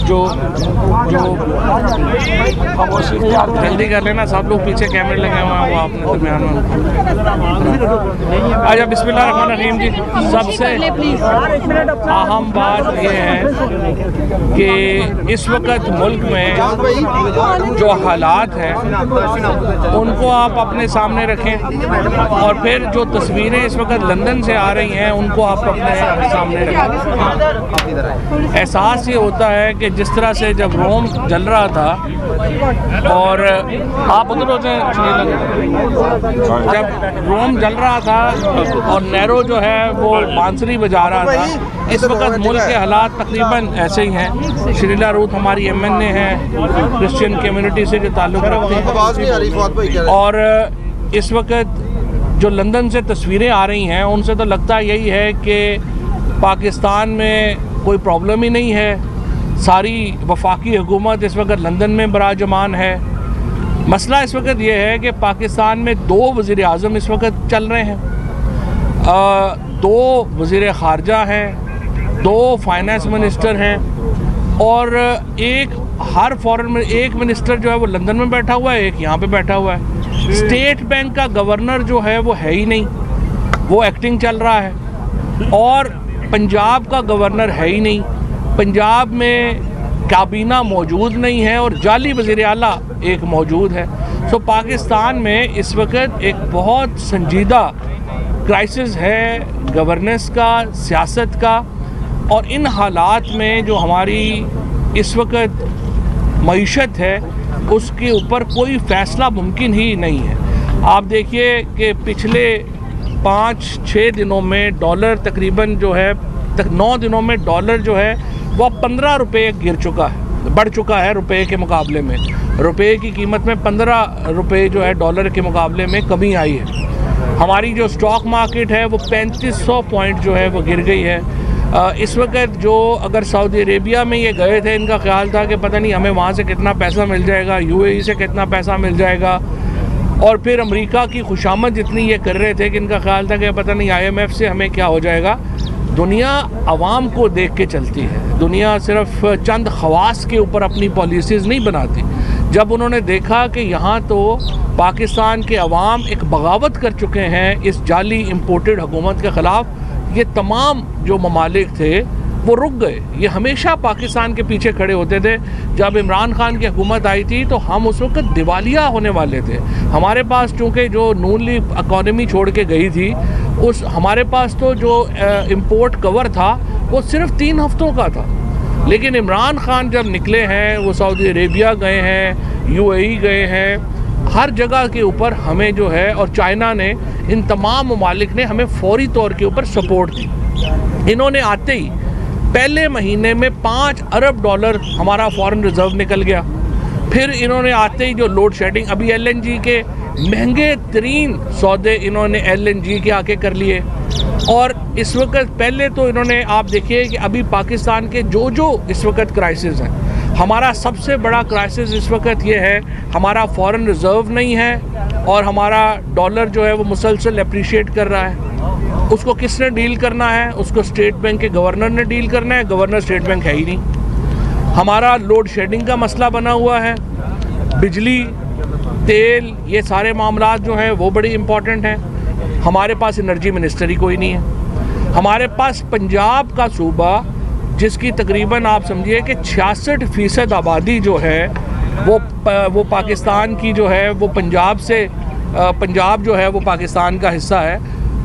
जो जल्दी कर लेना, सब लोग पीछे कैमरे लगे हुए हैं, वो आपने दरमियान में। अच्छा बिस्मिल्लाहिर्रहमानिर्रहीम जी, सबसे अहम बात यह है कि इस वक्त मुल्क में जो हालात हैं उनको आप अपने सामने रखें, और फिर जो तस्वीरें इस वक्त लंदन से आ रही हैं उनको आप अपने सामने रखें। एहसास ये होता है कि जिस तरह से जब रोम जल रहा था, और आप उधर होते हैं, जब रोम जल रहा था और नेरो जो है वो बांसुरी बजा रहा था, इस वक्त मुल्क के हालात तकरीबन ऐसे ही हैं। श्रीला रूथ हमारी MNA हैं, क्रिश्चियन कम्युनिटी से जो ताल्लुक़ रखते हैं, और इस वक्त जो लंदन से तस्वीरें आ रही हैं उनसे तो लगता यही है कि पाकिस्तान में कोई प्रॉब्लम ही नहीं है। सारी वफाकी हुकूमत इस वक्त लंदन में बराजमान है। मसला इस वक्त ये है कि पाकिस्तान में 2 वज़ीर आज़म इस वक्त चल रहे हैं, 2 वज़ीर ख़ारजा हैं, 2 फाइनेंस मिनिस्टर हैं, और हर फॉरेन में एक मिनिस्टर जो है वो लंदन में बैठा हुआ है, एक यहाँ पे बैठा हुआ है। स्टेट बैंक का गवर्नर जो है वो है ही नहीं, वो एक्टिंग चल रहा है, और पंजाब का गवर्नर है ही नहीं, पंजाब में काबीना मौजूद नहीं है, और जाली वज़ीर आला एक मौजूद है। तो पाकिस्तान में इस वक्त एक बहुत संजीदा क्राइसिस है गवर्नेंस का, सियासत का, और इन हालात में जो हमारी इस वक्त मईशत है उसके ऊपर कोई फ़ैसला मुमकिन ही नहीं है। आप देखिए कि पिछले 5-6 दिनों में डॉलर तकरीबन जो है 9 दिनों में डॉलर जो है वो 15 रुपये गिर चुका है, बढ़ चुका है रुपए के मुकाबले में। रुपए की कीमत में 15 रुपये जो है डॉलर के मुकाबले में कमी आई है। हमारी जो स्टॉक मार्केट है वो 3500 पॉइंट जो है वो गिर गई है। इस वक्त जो अगर सऊदी अरेबिया में ये गए थे, इनका ख्याल था कि पता नहीं हमें वहाँ से कितना पैसा मिल जाएगा, UAE से कितना पैसा मिल जाएगा, और फिर अमेरिका की खुशामद जितनी ये कर रहे थे कि इनका ख्याल था कि पता नहीं IMF से हमें क्या हो जाएगा। दुनिया आवाम को देख के चलती है, दुनिया सिर्फ चंद खवास के ऊपर अपनी पॉलिसीज़ नहीं बनाती। जब उन्होंने देखा कि यहाँ तो पाकिस्तान के अवाम एक बगावत कर चुके हैं इस जाली इम्पोर्टेड हुकूमत के ख़िलाफ़, ये तमाम जो ममालिक थे वो रुक गए। ये हमेशा पाकिस्तान के पीछे खड़े होते थे। जब इमरान खान की हुकूमत आई थी तो हम उस वक्त दिवालिया होने वाले थे। हमारे पास चूँकि जो नून लीग इकॉनमी छोड़ के गई थी, हमारे पास तो जो इम्पोर्ट कवर था वो सिर्फ 3 हफ्तों का था। लेकिन इमरान खान जब निकले हैं, वो सऊदी अरेबिया गए हैं, UAE गए हैं, हर जगह के ऊपर हमें जो है, और चाइना ने, इन तमाम ममालिक ने हमें फौरी तौर के ऊपर सपोर्ट दी। इन्होंने आते ही पहले महीने में $5 अरब हमारा फॉरेन रिज़र्व निकल गया। फिर इन्होंने आते ही जो लोड शेडिंग, अभी LNG के महंगे तरीन सौदे इन्होंने LNG के आके कर लिए। और इस वक्त पहले तो इन्होंने, आप देखिए कि अभी पाकिस्तान के जो इस वक्त क्राइसिस हैं, हमारा सबसे बड़ा क्राइसिस इस वक्त ये है, हमारा फॉरेन रिज़र्व नहीं है और हमारा डॉलर जो है वो मुसलसल अप्रिशिएट कर रहा है। उसको किसने डील करना है? उसको स्टेट बैंक के गवर्नर ने डील करना है। गवर्नर स्टेट बैंक है ही नहीं। हमारा लोड शेडिंग का मसला बना हुआ है, बिजली, तेल, ये सारे मामलात जो हैं वो बड़ी इम्पॉर्टेंट हैं। हमारे पास एनर्जी मिनिस्टर ही कोई नहीं है। हमारे पास पंजाब का सूबा, जिसकी तकरीबन आप समझिए कि 66% आबादी जो है वो पाकिस्तान की जो है वो पंजाब से, पंजाब जो है वो पाकिस्तान का हिस्सा है,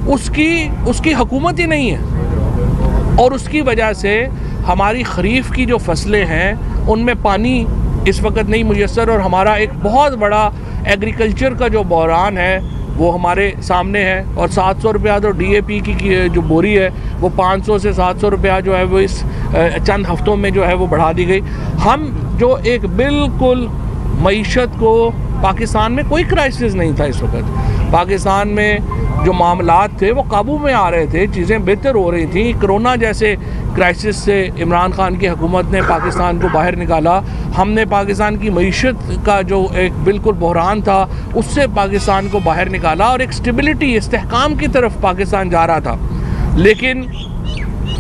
उसकी हुकूमत ही नहीं है। और उसकी वजह से हमारी खरीफ की जो फसलें हैं उनमें पानी इस वक्त नहीं मुयस्सर, और हमारा एक बहुत बड़ा एग्रीकल्चर का जो बहरान है वो हमारे सामने है। और 700 रुपया तो DAP की जो बोरी है वो 500 से 700 रुपया जो है वो इस चंद हफ्तों में जो है वो बढ़ा दी गई। हम जो एक बिल्कुल मईशत को, पाकिस्तान में कोई क्राइसिस नहीं था इस वक्त। पाकिस्तान में जो मामलात थे वो काबू में आ रहे थे, चीज़ें बेहतर हो रही थी। कोरोना जैसे क्राइसिस से इमरान खान की हुकूमत ने पाकिस्तान को बाहर निकाला। हमने पाकिस्तान की मईशत का जो एक बिल्कुल बहरान था उससे पाकिस्तान को बाहर निकाला, और एक स्टेबिलिटी, इस्तेहकाम की तरफ पाकिस्तान जा रहा था। लेकिन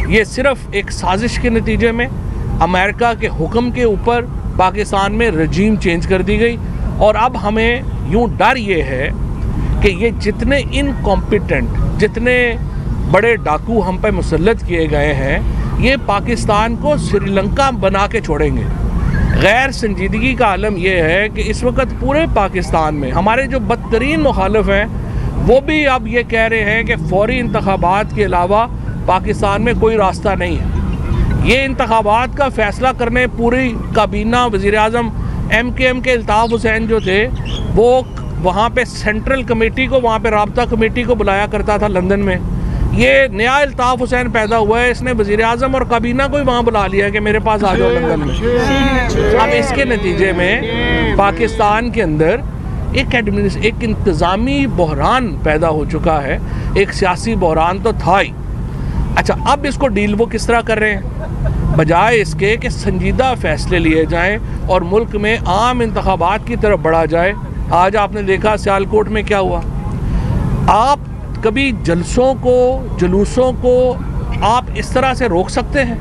ये सिर्फ़ एक साजिश के नतीजे में अमेरिका के हुक्म के ऊपर पाकिस्तान में रजीम चेंज कर दी गई। और अब हमें यूँ डर ये है कि ये जितने इनकॉम्पिटेंट, जितने बड़े डाकू हम पे मुसल्लत किए गए हैं, ये पाकिस्तान को श्रीलंका बना के छोड़ेंगे। गैर संजीदगी का आलम यह है कि इस वक्त पूरे पाकिस्तान में हमारे जो बदतरीन मुखालिफ हैं वो भी अब ये कह रहे हैं कि फौरी इंतखाबात के अलावा पाकिस्तान में कोई रास्ता नहीं है। ये इंतखाबात का फ़ैसला करने पूरी काबीना, वज़ीर-ए-आज़म MKM के अल्ताफ़ हुसैन जो थे वो वहाँ पे सेंट्रल कमेटी को, वहाँ पे राब्ता कमेटी को बुलाया करता था लंदन में। ये नया अल्ताफ़ हुसैन पैदा हुआ है, इसने वज़ीर-ए-आज़म और काबीना को ही वहाँ बुला लिया कि मेरे पास आ जाओ लंदन में। अब इसके नतीजे में पाकिस्तान के अंदर एक इंतज़ामी बहरान पैदा हो चुका है। एक सियासी बहरान तो था ही। अच्छा, अब इसको डील वो किस तरह कर रहे हैं? बजाय इसके कि संजीदा फ़ैसले लिए जाएं और मुल्क में आम इंतखाबात की तरफ बढ़ा जाए। आज आपने देखा सियालकोट में क्या हुआ। आप कभी जलसों को, जुलूसों को आप इस तरह से रोक सकते हैं?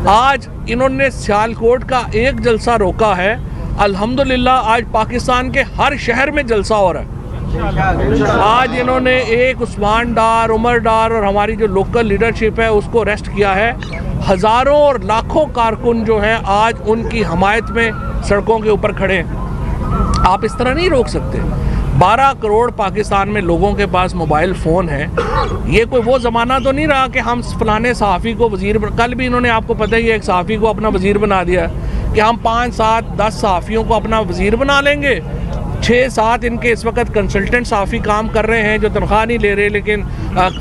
आज इन्होंने सियालकोट का एक जलसा रोका है, अल्हम्दुलिल्लाह आज पाकिस्तान के हर शहर में जलसा हो रहा है। आज इन्होंने एक उस्मान डार, उमर डार और हमारी जो लोकल लीडरशिप है उसको अरेस्ट किया है। हज़ारों और लाखों कारकुन जो हैं आज उनकी हमायत में सड़कों के ऊपर खड़े हैं। आप इस तरह नहीं रोक सकते। 12 करोड़ पाकिस्तान में लोगों के पास मोबाइल फ़ोन है। ये कोई वो ज़माना तो नहीं रहा कि हम फ़लाने सहाफ़ी को वज़ीर, कल भी इन्होंने आपको पता ही है एक सहाफ़ी को अपना वज़ीर बना दिया कि हम 5, 7, 10 सहाफ़ियों को अपना वज़ीर बना लेंगे। 6, 7 इनके इस वक्त कंसल्टेंट सहाफ़ी काम कर रहे हैं जो तनख्वाह नहीं ले रहे, लेकिन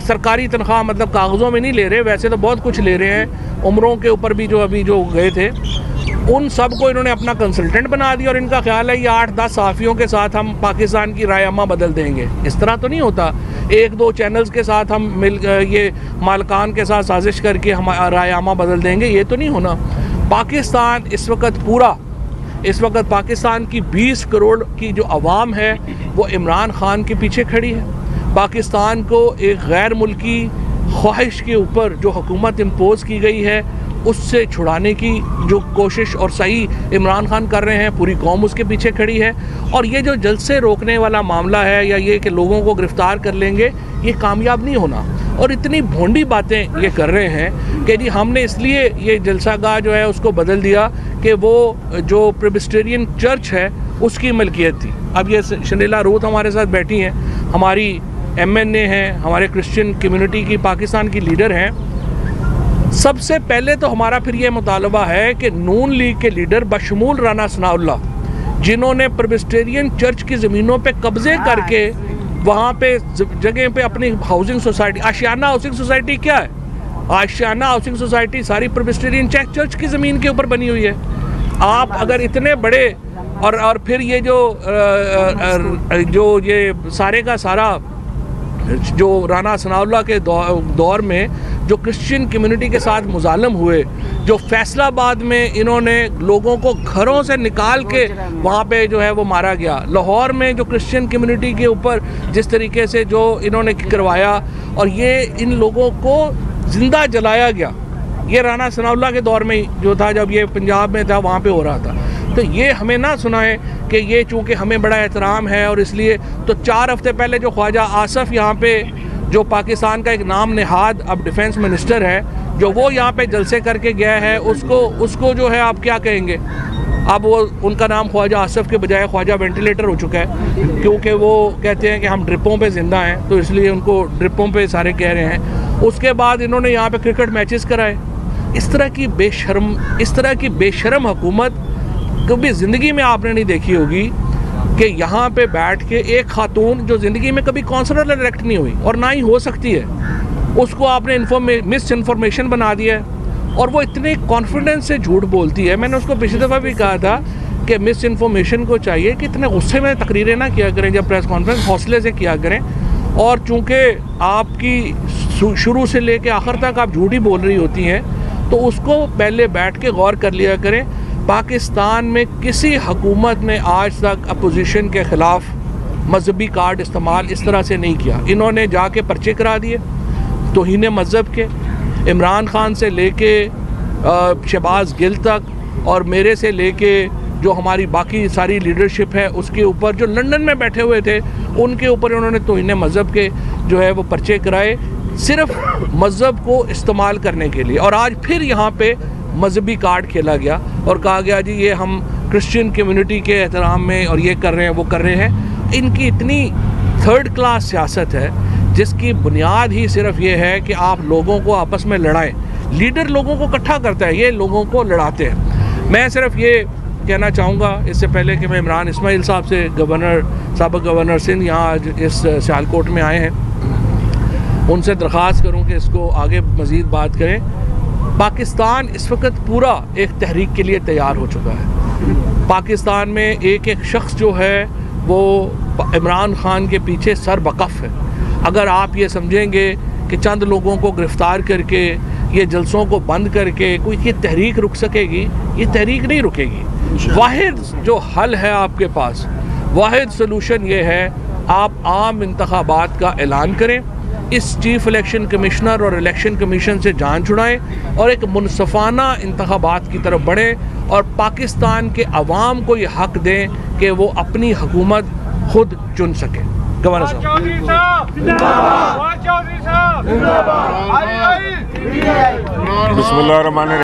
सरकारी तनख्वाह मतलब कागज़ों में नहीं ले रहे, वैसे तो बहुत कुछ ले रहे हैं। उम्रों के ऊपर भी जो अभी जो गए थे उन सब को इन्होंने अपना कंसल्टेंट बना दिया और इनका ख्याल है ये 8-10 सहाफ़ियों के साथ हम पाकिस्तान की राय अम्मा बदल देंगे। इस तरह तो नहीं होता। 1-2 चैनल्स के साथ हम मिल ये मालकान के साथ साजिश करके हम राय अम्मा बदल देंगे, ये तो नहीं होना। पाकिस्तान इस वक्त पाकिस्तान की 20 करोड़ की जो आवाम है वो इमरान ख़ान के पीछे खड़ी है। पाकिस्तान को एक गैर मुल्की ख्वाहिश के ऊपर जो हुकूमत इम्पोज़ की गई है उससे छुड़ाने की जो कोशिश और सही इमरान ख़ान कर रहे हैं, पूरी कौम उसके पीछे खड़ी है। और ये जो जलसे रोकने वाला मामला है या ये कि लोगों को गिरफ़्तार कर लेंगे, ये कामयाब नहीं होना। और इतनी भोंडी बातें ये कर रहे हैं कि जी हमने इसलिए ये जलसागाह जो है उसको बदल दिया कि वो जो प्रेस्बिटेरियन चर्च है उसकी मलकियत थी। अब ये शनीला रूथ हमारे साथ बैठी हैं, हमारी MNA हैं, हमारे क्रिश्चियन कम्युनिटी की पाकिस्तान की लीडर हैं। सबसे पहले तो हमारा फिर ये मुतालबा है कि नून लीग के लीडर बशमूल राना सनाउल्लाह, जिन्होंने प्रेस्बिटेरियन चर्च की ज़मीनों पे कब्ज़े करके वहाँ पे जगह पे अपनी हाउसिंग सोसाइटी, आशियाना हाउसिंग सोसाइटी क्या है? आशियाना हाउसिंग सोसाइटी सारी प्रेस्बिटेरियन चर्च की ज़मीन के ऊपर बनी हुई है। आप अगर इतने बड़े और फिर ये जो ये सारे का सारा जो राना सनाउल्लाह के दौर में जो क्रिश्चियन कम्युनिटी के साथ मुजालम हुए, जो फैसलाबाद में इन्होंने लोगों को घरों से निकाल के वहाँ पे जो है वो मारा गया, लाहौर में जो क्रिश्चियन कम्युनिटी के ऊपर जिस तरीके से जो इन्होंने करवाया और ये इन लोगों को ज़िंदा जलाया गया, ये राना सनाउल्लाह के दौर में जो था, जब ये पंजाब में था वहाँ पे हो रहा था। तो ये हमें ना सुनाए कि ये चूँकि हमें बड़ा एहतराम है और इसलिए, तो 4 हफ्ते पहले जो ख्वाजा आसफ़ यहाँ पे जो पाकिस्तान का एक नाम नहाद अब डिफेंस मिनिस्टर है, जो वो यहाँ पे जलसे करके गया है, उसको जो है आप क्या कहेंगे? अब वो उनका नाम ख्वाजा आसफ़ के बजाय ख्वाजा वेंटिलेटर हो चुका है, क्योंकि वो कहते हैं कि हम ड्रिपों पे ज़िंदा हैं, तो इसलिए उनको ड्रिपों पे सारे कह रहे हैं। उसके बाद इन्होंने यहाँ पे क्रिकेट मैचेस कराए। इस तरह की बेशर्म हुकूमत कभी ज़िंदगी में आपने नहीं देखी होगी कि यहाँ पे बैठ के एक खातून जो ज़िंदगी में कभी कौंसलर इलेक्ट नहीं हुई और ना ही हो सकती है, उसको आपने मिस इन्फॉर्मेशन बना दिया है और वो इतने कॉन्फिडेंस से झूठ बोलती है। मैंने उसको पिछली दफ़ा भी कहा था कि मिस इन्फॉर्मेशन को चाहिए कि इतने गुस्से में तकरीरें ना किया करें, जब प्रेस कॉन्फ्रेंस हौसले से किया करें। और चूँकि आपकी शुरू से लेकर आखिर तक आप झूठ ही बोल रही होती हैं, तो उसको पहले बैठ के गौर कर लिया करें। पाकिस्तान में किसी हुकूमत ने आज तक अपोजिशन के ख़िलाफ़ मजहबी कार्ड इस्तेमाल इस तरह से नहीं किया। इन्होंने जाके पर्चे करा दिए तौहीन मज़हब के, इमरान ख़ान से लेके शहबाज गिल तक और मेरे से लेके जो हमारी बाकी सारी लीडरशिप है उसके ऊपर, जो लंदन में बैठे हुए थे उनके ऊपर उन्होंने तौहीन मज़हब के जो है वो पर्चे कराए, सिर्फ मज़हब को इस्तेमाल करने के लिए। और आज फिर यहाँ पे मजहबी कार्ड खेला गया और कहा गया जी ये हम क्रिश्चियन कम्युनिटी के एहतराम में और ये कर रहे हैं वो कर रहे हैं। इनकी इतनी थर्ड क्लास सियासत है जिसकी बुनियाद ही सिर्फ ये है कि आप लोगों को आपस में लड़ाएं। लीडर लोगों को इकट्ठा करता है, ये लोगों को लड़ाते हैं। मैं सिर्फ ये कहना चाहूँगा इससे पहले कि मैं इमरान इस्माइल साहब से, साबिक़ गवर्नर सिंध यहाँ आज इस सियालकोट में आए हैं, उनसे दरख्वास्त करूँ कि इसको आगे मज़ीद बात करें। पाकिस्तान इस वक्त पूरा एक तहरीक के लिए तैयार हो चुका है। पाकिस्तान में एक एक शख्स जो है वो इमरान खान के पीछे सर बकफ है। अगर आप ये समझेंगे कि चंद लोगों को गिरफ़्तार करके ये जलसों को बंद करके कोई ये तहरीक रुक सकेगी, ये तहरीक नहीं रुकेगी। वाहिद जो हल है आपके पास, वाहिद सलूशन ये है आप आम इंतखाबात का ऐलान करें, इस चीफ इलेक्शन कमिश्नर और इलेक्शन कमीशन से जान छुड़ाएं और एक मुनसफाना इंतखाबात की तरफ बढ़ें और पाकिस्तान के अवाम को ये हक दें कि वो अपनी हुकूमत खुद चुन सकें। गवर्नर साहब बिस्मिल्लाहिर्रहमानिर्रहीम।